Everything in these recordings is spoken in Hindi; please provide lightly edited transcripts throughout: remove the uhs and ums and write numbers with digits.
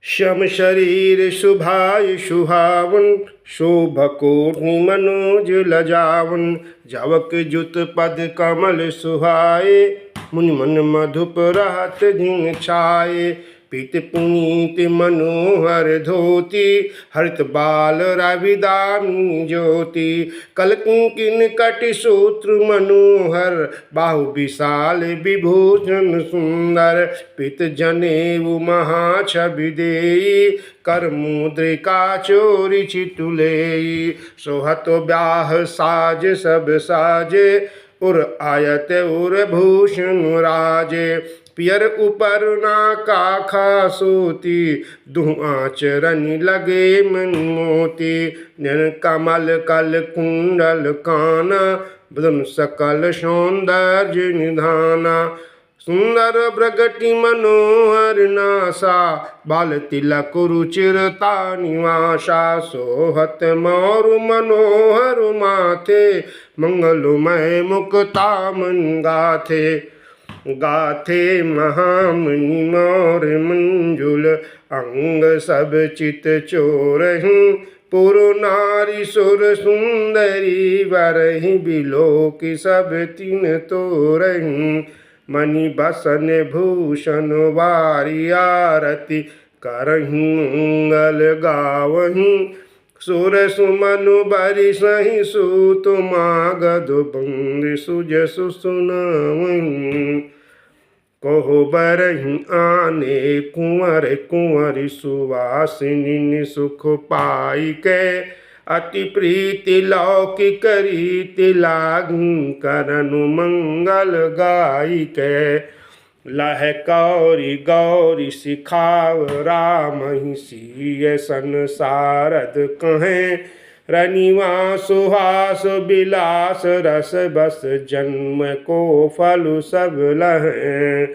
श्याम शरीर शुभाय सुहावन, शोभकोटि मनोज लजावन। जावक जुत पद कमल सुहाए, मुनि मन मधुप रहत दिन छाए। पीत पुनीत मनोहर धोती, हरित बाल रविदामी ज्योति। कल किंकिन कटि सूत्र मनोहर, बाहु विशाल विभूषण सुंदर। पित जनेऊ महाछवि देई, कर मुद्रिका चोरी चितुलेई। सोहत ब्याह साज सब साजे, उर आयत उर भूषण राजे। पियर ऊपर नाका खासूती, दुह आचरण लगे मन मोती। नयन कमल कल कुंडल काना, बदन सकल सौंदर्य निधाना। सुंदर प्रगति मनोहर नासा, बाल तिलक रुचिरता निवासा। सोहत मोरु मनोहर माथे, मंगलमय मुक्ता मन गाथे। गाथे महामुनि मोर मंजुल, अंग सब चित चोरहि। पुर नारी सुर सुंदरी, वरहि बिलोक सब तिन तोरहि। मणि बसन भूषण वारी आरती, करहि मंगल गावहि। सुर सुमनु बरिसहि सूत, मागध बंद सुजसु सुनावहि। कहो बरहि आने कुंवर कुंवरी, सुवासिनी सुख पाई के। अति प्रीति लौकिक रीति लागी, करनु मंगल गाई के। लह कौरी गौरी सिखाव राम, सीय संसारद कहें। रनिवा सुहास बिलास रस बस, जन्म को फल सब लहें।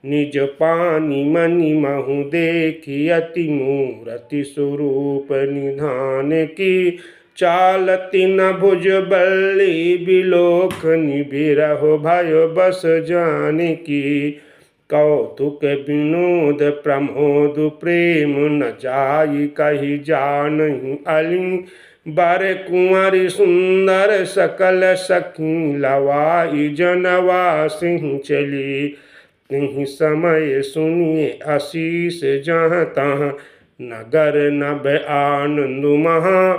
निज पानी मनि महु देखी, अति मूरति स्वरूप निधान की। चालती न भुज बल्ली बिलोकनि, बिरह भय बस जाने की। कौतुक विनोद प्रमोद प्रेम, न जाई कही जानहि अली। बर कुंवरी सुंदर सकल सखी, लवाई जनवा सिंह चली। तिहि समय सुनिए आशीष जहाँ तहाँ, नगर नभ आनंद महा।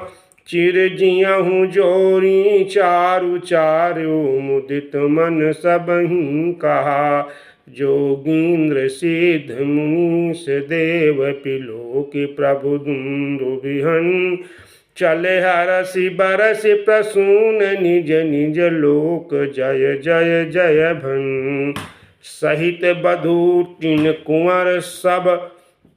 चिर जियहु जोरी चारु चारु, मुदित मन सबहि कहा। जोगींद्र सिद्ध मुनीश देव, पिलोक प्रभु दुन्दुभिहन। चले हरसि बरसि प्रसून, निज निज लोक जय जय जय भन। सहित बधू तीन कुंवर सब,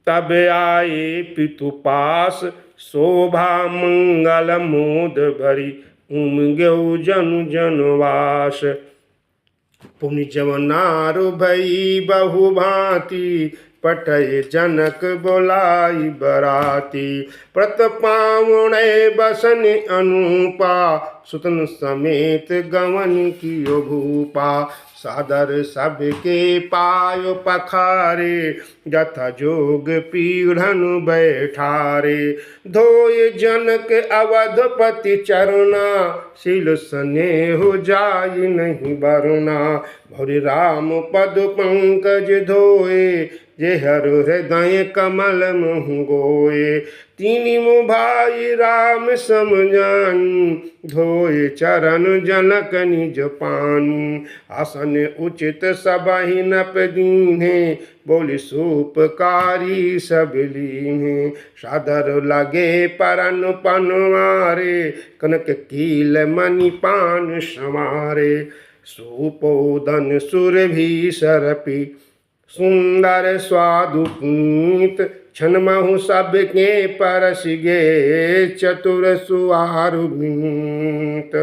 तब आए पितु पास। शोभा मंगल मोद भरी, उमग्यो जनु जनवास। पुनि जवनारु भई बहु भांति, पठय जनक बोलाई बराती। प्रत पावुणे बसन अनुपा, सुतन समेत गवन कियो भूपा। सादर सबके पायो पखारे, यथा जोग पीढ़न बैठारे। धोय जनक अवधपति चरना, शील स्नेह जाय नहीं बरना। भोरि राम पद पंकज धोए, जे हर हृदय कमल मुँह गोए। तीनि भाई राम समझानी, धोए चरण जनक निज पानी। आसन उचित सबहि नप दीन्हे, बोली सूपकारी सब लीन्हे। सादर लगे परन पनवारे, कनक कील मणि पान संवारे। सुपोदन सुरभि सरपि, सुंदर स्वादु पुनीत। छनमहु सबके परस गे, चतुर सुआरु मीत।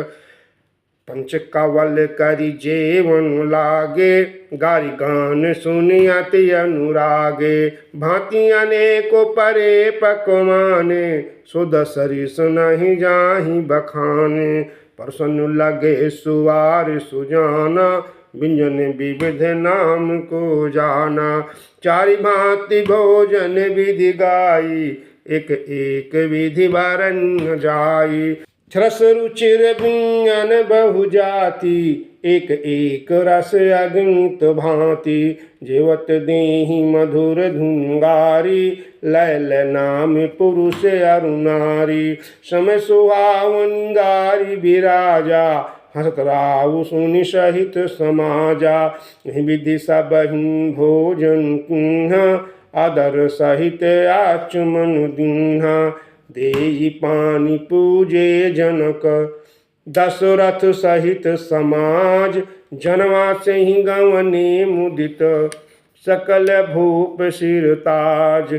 पंच कवल करि जेवन लागे, गारि गान सुनि अति अनुरागे। भांति अनेको परे पकवाने, सुध सरिस नहीं जाहि बखाने। प्रसन्न लगे सुवार सुजाना, व्यंजन विविध नाम को जाना। चारि भांति भोजन विधि गाई, एक एक विधि वरन जाई। रस रुचिर व्यंजन बहु जाति, एक एक रस अगणित भांति। जेवत देहि मधुर धुंगारी, लैल नाम पुरुष अरु नारी। समय सुहावन गारी बिराजा, हसत राउ सुनि सहित समाजा। विधि सबहि भोजन किन्हा, आदर सहित आचमन दीन्हा। देई पानी पूजे जनक, दशरथ सहित समाज। जनवा से ही गवने मुदित, सकल भूप सिरताज।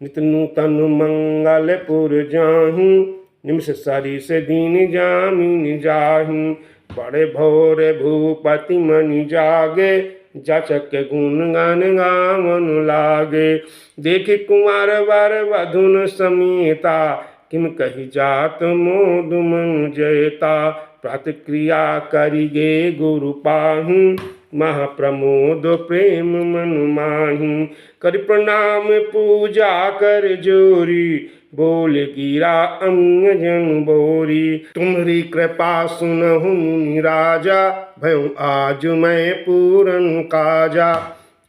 नित नूतन मंगलपुर जाहूँ, निमिष सरिस दीन जामिन जाहूँ। बड़े भोर भूपति मनि जागे, जाचक गुण गान गावन लागे। देख कुंवर वर वधुन समेता, किम कही जात मोद मन जयता। प्रतिक्रिया करिगे गुरु पाहु, महाप्रमोद प्रेम मन माही। कर प्रणाम पूजा कर जोरी, बोल गिरा अंग जन बोरी। तुम्हारी कृपा सुनहु मुनि राजा, भयं आज मैं पूरन काजा।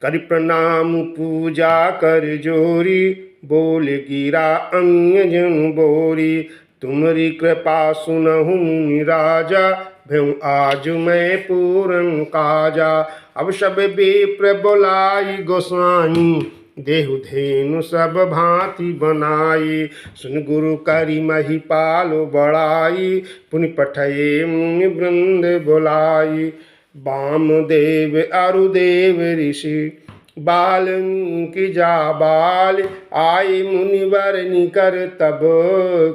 कर प्रणाम पूजा कर जोरी, बोल गिरा अंग जन बोरी। तुम्हारी कृपा सुनहु मुनि राजा, भयं आज मैं पूरन काजा। अब सब विप्र बोलाई गोसाई, देहु धेनु सब भांति बनाई। सुन गुरु करि महिपाल बड़ाई, पुनि पठये मुनि वृंद बोलाई। वामदेव अरुदेव ऋषि, बाल्मीकि जाबाल। आई मुनिवर निकर तब,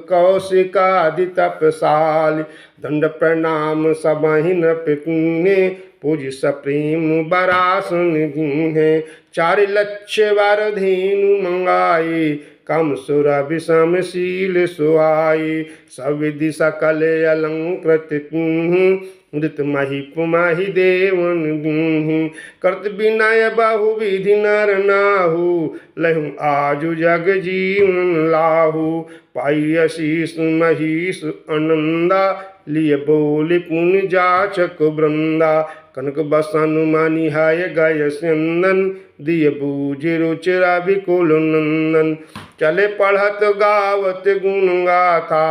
कौशिकादि तपसाल। दंड प्रणाम सबहि नृप कीन्हे, पूज सप्रेम बरासन दीन्हे। 4 लक्ष वर धेनु मंगाई, काम सुर विषम शील सुहाई। सब विधि सकल अलंकृत कीन्ही, मृत मही पुमाहि देवन दीन्ही। करत विनय बहु विधि नर नाहु, लहु आजु जग जीवन लाहु। पाई आशीष महीश आनंदा, लिए बोल पुण्य जाचक वृंदा। कनक बसन मनि हय गय स्यंदन, दिय बूझ रुचिरा विकुल नंदन। चले पढ़त गावत गुण गाथा,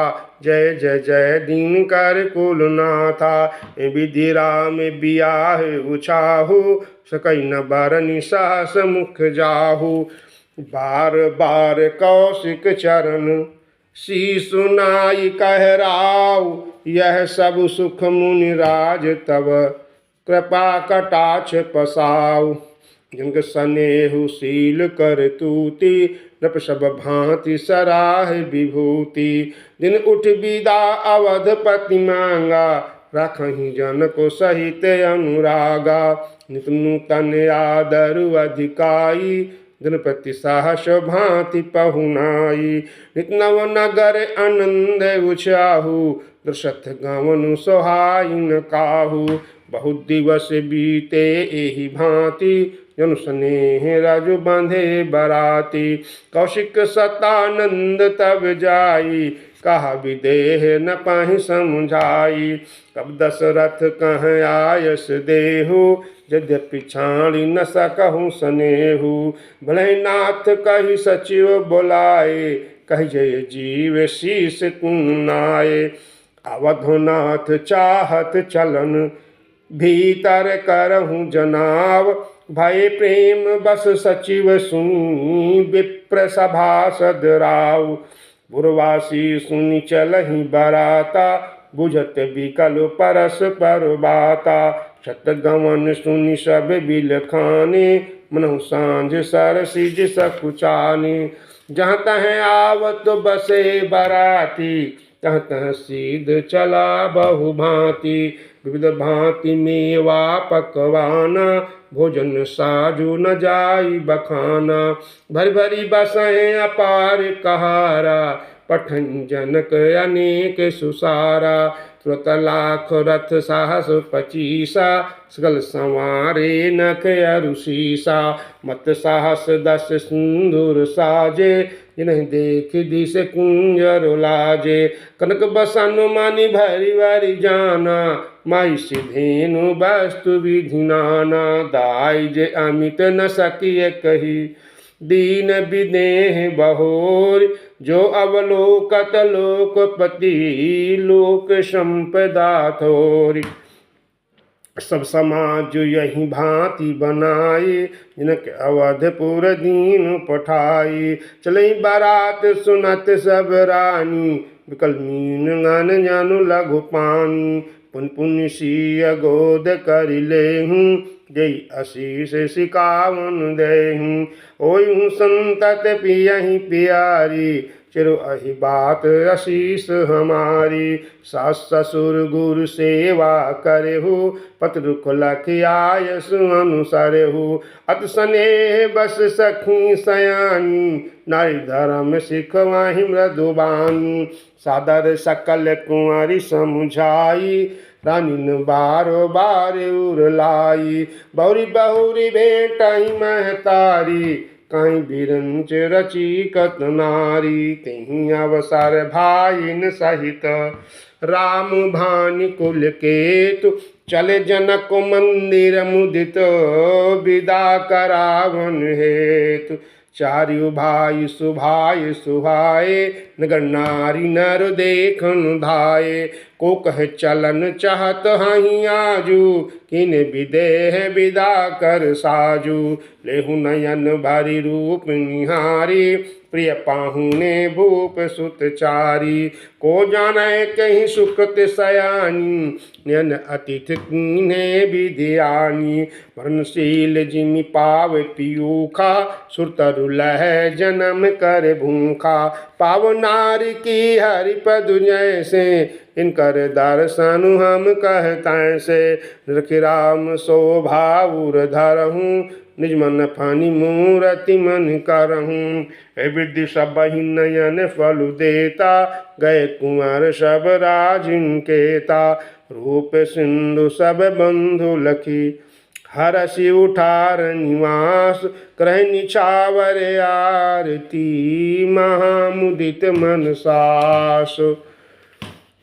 जय जय जय दीन कर कुलनाथा। विधि राम बियाह उछाहु, सकई न बरनि सहस मुख जाहु। बार बार कौशिक चरण, शीशु नाई कह राउ। यह सब सुख मुनि राज तब, कृपा कटाक्ष पसाऊ। जिनक स्नेहु शील कर तूति, नृप सब भांति सराह विभूति। दिन उठ विदा अवधपति मांगा, राखहि जन को सहित अनुरागा। नित नूतन आदरु अधिकाई, गणपति साहस भांति पहुनाई। नित नव नगर आनंद उछाहु, दशरथ गवनु सोहाई न काहू। बहुत दिवस बीते एहि भांति, जनु स्नेह राजु बांधे बराती। कौशिक सतानंद तब जाई, कहा विदेह न पाहि समझाई। तब दशरथ कह आयस देहु, यद्यपि छाड़ी न सकहु स्नेहु। भले नाथ कहि सचिव बोलाए, कहि जय जीव शीस कुनाए। अवधनाथ चाहत चलन, भीतर करहु जनाव। भय प्रेम बस सचिव सुनी, विप्र सभासद राव। पुरवासी सुनि चलहि बराता, बुझत बिकल परस पर बाता। शतगमन सुनि सब बिलखाने, मनहु सांझ सरसिज सकुचाने। जहाँ तहाँ आवत बसे बराती, तह तह सीध चला बहु भांति। विविध भांति मेवा पकवाना, भोजन साजु न जाई बखाना। भरी भरी बसें अपार कहारा, पठन जनक अनेक सुसारा। तुरत लाख रथ साहस पचीसा, सकल संवारे नख अरुषीसा। मत साहस 10 सिंदूर साजे, जिन्हें देख दिस कुंजर लाजे। कनक बसन मानि भरी भरी जाना, माई सिधेनु वस्तु विधि नाना। दाई जे अमित न सकिय कही, दीन विदेह बहोर। जो अवलोकत लोकपति, लोक संपदा थोरी। सब समाज यही भांति बनाए, जिनके अवधपुर दीन पठाई। चलई बारात सुनत सब रानी, विकल मीन गन जानु लघु पानी। पुन पुन सिय गोद कर लेहूँ, जय आशीष सिकावन देहूँ। ओयू संतत पियहि प्यारी, चिरु अहि बात आशीष हमारी। सास ससुर गुरु सेवा करेहु, पत दुख लख आयस अनुसरेहु। अत स्नेह बस सखी सयानी, नारी धर्म सिखवाहि मृदुबानी। सादर सकल कुंवरी समुझाई, रानी बारो बार उरलाई। बहुरी बहुरी भेंटहि महतारी, कहीं बिरंच रची कत नारी। कहीं अवसर भाइन सहित, राम भानि कुल केतु। चले जनक मंदिर मुदित, विदा करावन हेतु। चारु भाई सुभाय सुहाए, नगर नारी नर देखन धाये। को कह चलन चाहत हहीं आजू, किन विदेह विदा कर साजू। लेहु नयन भरि रूप निहारी, प्रिय पाहुने भूप सुत चारी। को जाने कहीं सुकृत सयानी, नयन अतिथि कीन्हे विधियानी। वर्णशील जिमि पाव पियूखा, सुरतरु लह जन्म कर भूखा। पाव नारी की हरिपद जैसे, इनकर दर्शन हम कहतैं से। रखि राम शोभाउर धरहूँ, निज मन फनि मूरति मन करहूँ। हे विधि सबहि नयन फल देता, गए कुंवर सब राजिन केता। रूप सिंधु सब बंधु लखी, हरषि उठार निवास। करहि निछावर आरती, महामुदित मन सास।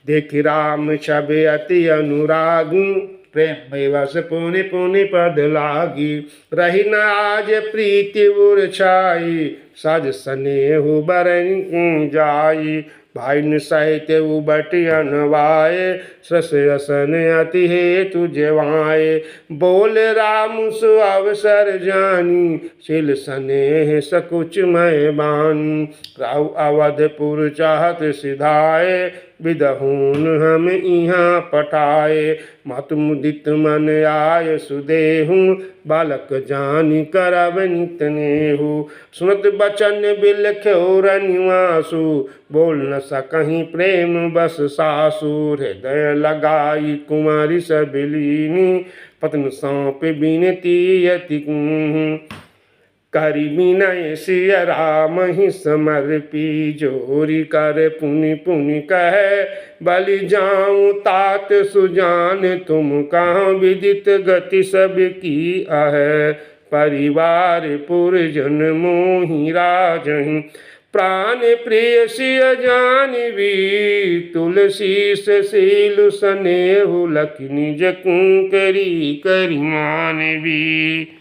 देखि राम छबि अति अनुरागी, प्रेम विवश पुनि पुनि पद लागी। रही न आज प्रीति उर छाई, साज स्नेहु बरनि जाई। भाई सहित उबट अनवाए, सस असन अति हेतु जेवाए। बोल राम सु अवसर जानी, शील स्नेह सकुच मय बानी। राहु अवधपुर चाहत सिधाए, विदहून हम इहाँ पठाए। मातु मुदित मन आय सुदेहु, बालक जानि करब नित नेहु। सुनत बचन बिलख्यो रनिवासु, बोल न सकहीं प्रेम बस सासु। हृदय लगाई कुंवरी सबलीनी, पतन सौंप बिनती अति करि विनय सिय राम ही समर्पी। जोरी कर पुनि पुनि कहे, बलि जाऊं तात सुजान। तुम कहाँ विदित गति सब की आहे, परिवार पुरजन मोहि राजहि। प्राण प्रिय सिय जानवी, तुलसी शील स्नेहु लखि निज कुंकरी करि मानवी।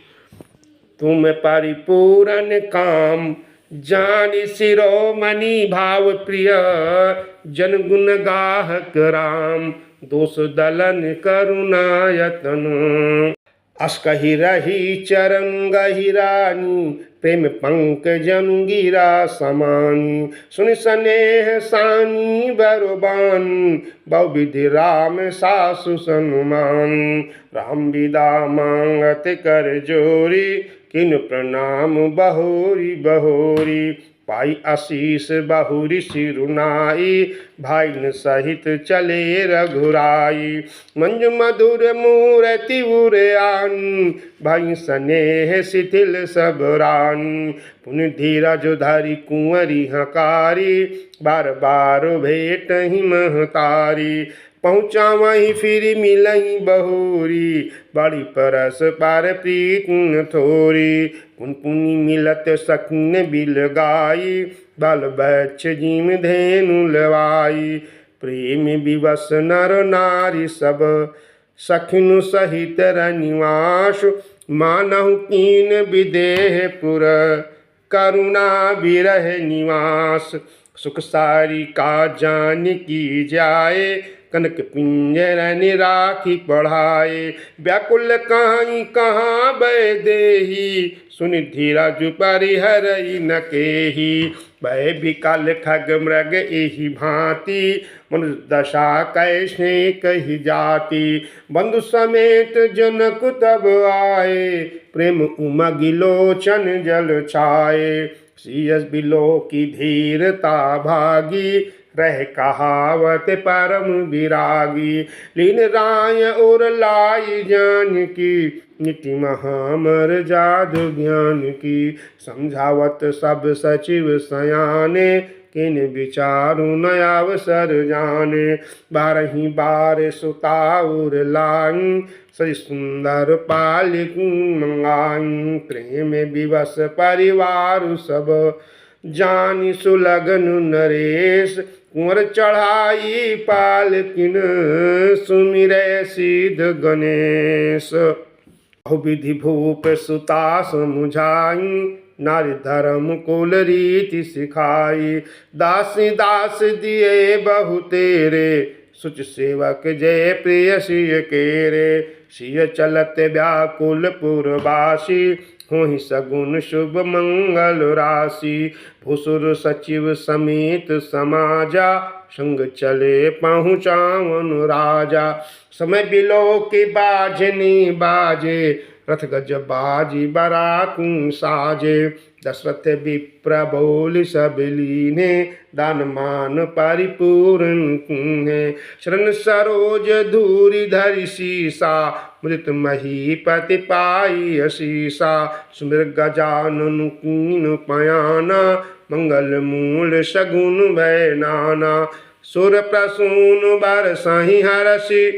तुम परिपूरन काम, जानि शिरोमणि भाव प्रिय। जन गुण गाहक राम, दोष दलन करुणायतन। अस कहि रही चरण गहि रानी, प्रेम पंकजन गिरा समानी। सुन स्नेह सानी बरबानी, बहुविधि राम सासु सनुमान। राम विदा मांगत कर जोरी, किन प्रणाम बहोरी बहोरी। पाई आशीष बहुरी सिरुनाई, भाईन सहित चले रघुराई। मंजु मधुर मूरति उर आनी, भाई स्नेह शिथिल सब रानी। पुनि धीरज धरि कुंवरी हकारी, बार बार भेट ही महतारी। पहुँचा वहीं फिर मिलही बहुरी, बड़ी परस पार प्रीत न थोरी। पुन पुनि मिलत सखिन बिल गाई, बल बच्छ जिम धेनु लवाई। प्रेम विवश नर नारी सब, सखिनु सहित रनिवास। मानहु कीन विदेह पुर, करुणा विरह निवास। सुख सारी का जान की जाए, कनक पिंजरन राखी पढ़ाए। व्याकुल कहीं कहाँ बह देही, सुनि धीरज परिहरई न केही। भय विकल खग मृग एहि भांति, मनुष्य दशा कैसे कही जाती। बंधु समेत जनक तब आए, प्रेम उमगि लोचन जल छाए। सियस बिलो की धीरता भागी, रह कहावत परम विरागी। लीन राय और लाई जान की, नीति महामर जादू ज्ञान की। समझावत सब सचिव सयाने, किन विचारु न अवसर जाने। बारही बार सुताउर लाई, सही सुंदर पालिक मंगाई। प्रेम विवश परिवार सब, जानी सुलगन नरेश। कुंवर चढ़ाई पालकिन, सुमिरै सिद्ध गणेश। बहुविधि भूप सुता समुझाई, नारी धर्म कुल रीति सिखाई। दासी दास दिए बहु तेरे, सुच सेवक जय प्रिय सिय केरे। सिय चलत व्याकुल पुरवासी, होहि सगुन शुभ मंगल राशि। भुसुर सचिव समेत समाजा, संग चले पहुँचावन राजा। समय बिलो के बाजनी बाजे, रथ गज बाजी बारात साजे। दशरथ विप्र बोल सब लीने, दान मान परिपूर्ण है। शरण सरोज धूरि धरि सीसा, मृत महीपति पाई असीसा। सुमिर गजानन कीन पयाना, मंगल मूल सगुन भय नाना। सुर प्रसून बरसहि हरषि,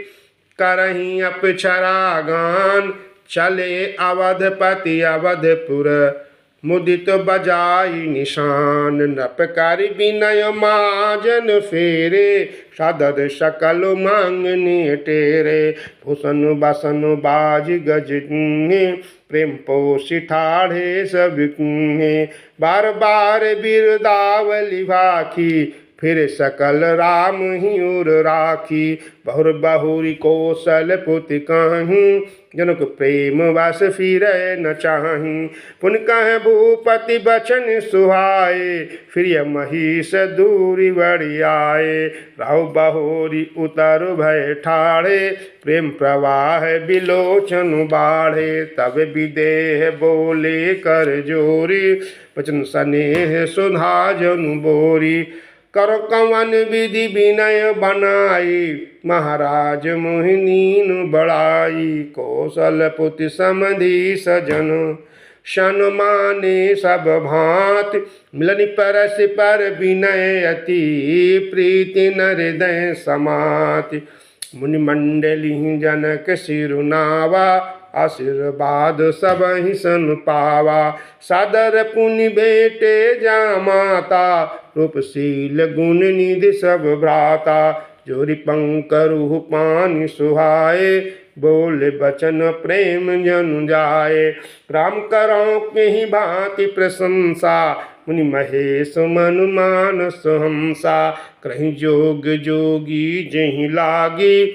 करहि अप्सरा गान। चले अवधपति अवधपुर, मुदित बजाई निशान। नपकारी विनय माजन फेरे, सादर सकल मांगने टेरे। भूषण बसन बाज गज गुणे, प्रेम पोषि ठाढ़े सब कुएं। बार बार बिरदावली भाखी, फिर सकल राम ही उर राखी। बहुर बहुरी कौशल पुति कहूँ, जनक प्रेम वश फिर न चाही। पुन कह भूपति बचन सुहाए, फिर महिष दूरी बड़ी आए। राहु बहुरी उतर भय ठाढ़े, प्रेम प्रवाह बिलोचन बाढ़े। तब विदेह बोले कर जोरी, वचन स्नेह सुधा जनु बोरी। करो कवन विधि विनय बनाई, महाराज मोहिनीनु बड़ाई। कौशल पुति समधि सजन, शन माने सब भांति। मिलन परस पर विनय अति, प्रीति न हृदय समाति। मुनि मंडली जनक सिरुनावा, आशीर्वाद सब ही सन पावा। सादर पुनि भेटे जा माता, रूपशील गुण निधि सब भ्राता। जोरी पंकरु पानी सुहाए, बोले बचन प्रेम जनु जाए। राम करो के ही भांति प्रशंसा, मुनि महेश मनु मानस हंसा। कहीं जोग जोगी जही लागी,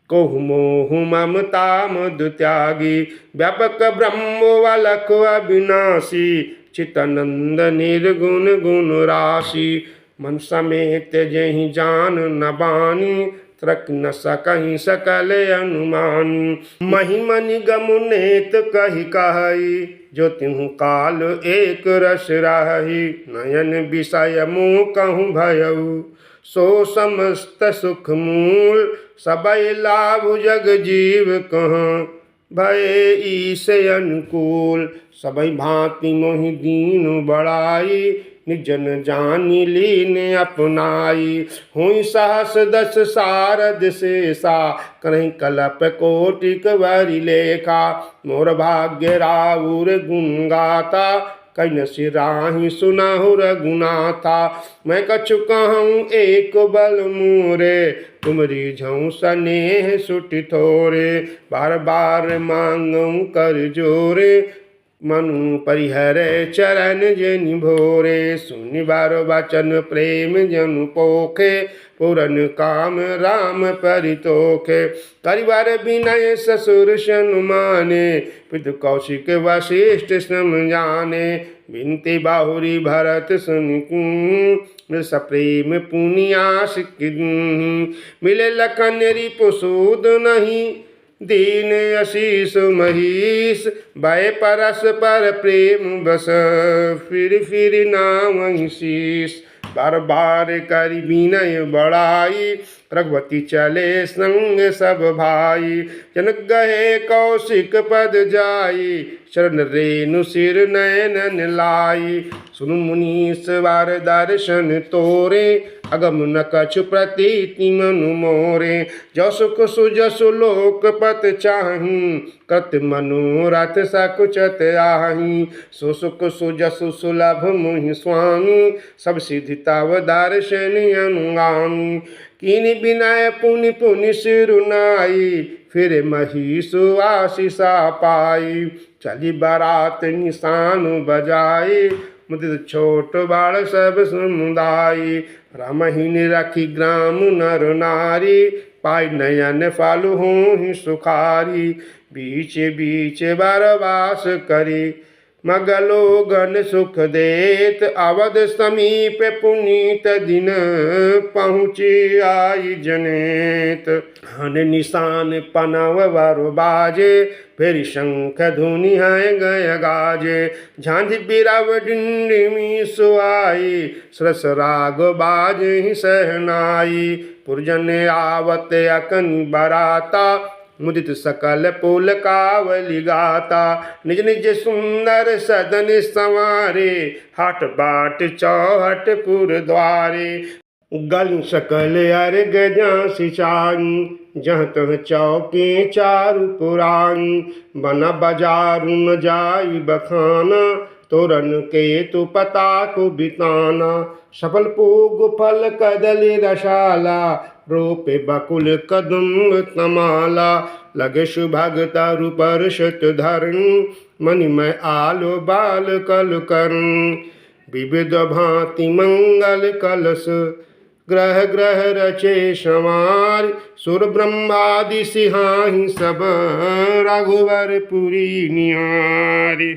कोहु मोहु ममता मद त्यागी। व्यापक ब्रह्म वलख अविनाशी, चितनंद निर्गुण गुण राशि। मन समेत जहि जान न बानी, त्रक न सकहि सकल अनुमानी। महिमा निगम नेत कही कही, जो तिहु काल एक रस रही। नयन विषय मुँह कहूँ भयऊ, सो समस्त सुख मूल। सबई लाभ जग जीव कहाँ, भय ईसे अनुकूल सबई भांति मोहि दीन बड़ाई निजन जानी लीन अपनाई हुई सहस दस सारद शेषा करहि कलप कोटिक वरि लेखा मोर भाग्य राउर गुण गाता कइन सिराहि सुनाहु रघुनाथा मैं कछु कहूँ एक बल मोरे तुम रिझऊँ स्नेह सुटि थोरे बार बार मांगऊँ कर जोरे मनु परिहरे चरण जनि भोरे सुनि बारो वचन प्रेम जनु पोखे पूरन काम राम परितोखे परिवार विनय ससुर सनुमाने पितु कौशिक वशिष्ठ समझाने बिनती बाहुरी भरत सुनि सप्रेम पुनियास मिले लखन रिपुसूद नहीं दीन आशीष महीश भय परस पर प्रेम बस फिर नाम शीश बार बार करि विनय बड़ाई रघुवती चले संग सब भाई जनक गहे कौशिक पद जाई शरण रेणु सिर नयन लाई सुनु मुनीस बार दर्शन तोरे अगम न कछु प्रतीति मनु मोरे जसुक सुजसु लोकपत चाही कृत मनोरथ सकुचत आही सुसुक सुजसु सुलभ मुहि स्वामी सब सिद्धि तव दर्शन अनुगामी कीनि विनय पुनि पुनि सिरुनाई फिर महिषु आशीषा पाई चली बारात निशान बजाई मुदित छोट बाल सब समुदाय रामहीन रखी ग्राम नर नारी पाई नयन फालु होहि सुखारी बीच बीच बरवास करी मगलो गण सुख देत अवध समीप पुनीत दिन पहुँची आई जनेत हन निशान पनव वर बाजे फिर शंख धुनि है गय गाजे झांझ बिरव डिंडिमी सुआई सरस राग बाजे सहनाई पुरजन आवत अकन बराता मुदित सकल पुल कावली गाता निज निज सुंदर सदन संवारे हाट बाट चौहट पुर द्वारे गल सकल अर्घ जासि चाई जहाँ तह चौके चारु पुराई बना बाजारु न जाई बखाना तोरन के तु पता को बिताना सफल पूग फल कदली रसाला रोपे बकुल कदम तमाला लगे सुभग तरु परशत धरण मणिमय आलो बाल कल करण विविध भांति मंगल कलश ग्रह ग्रह रचे संवार सुर ब्रह्मादि सिहाहि सब रघुवर पुरी निहारी।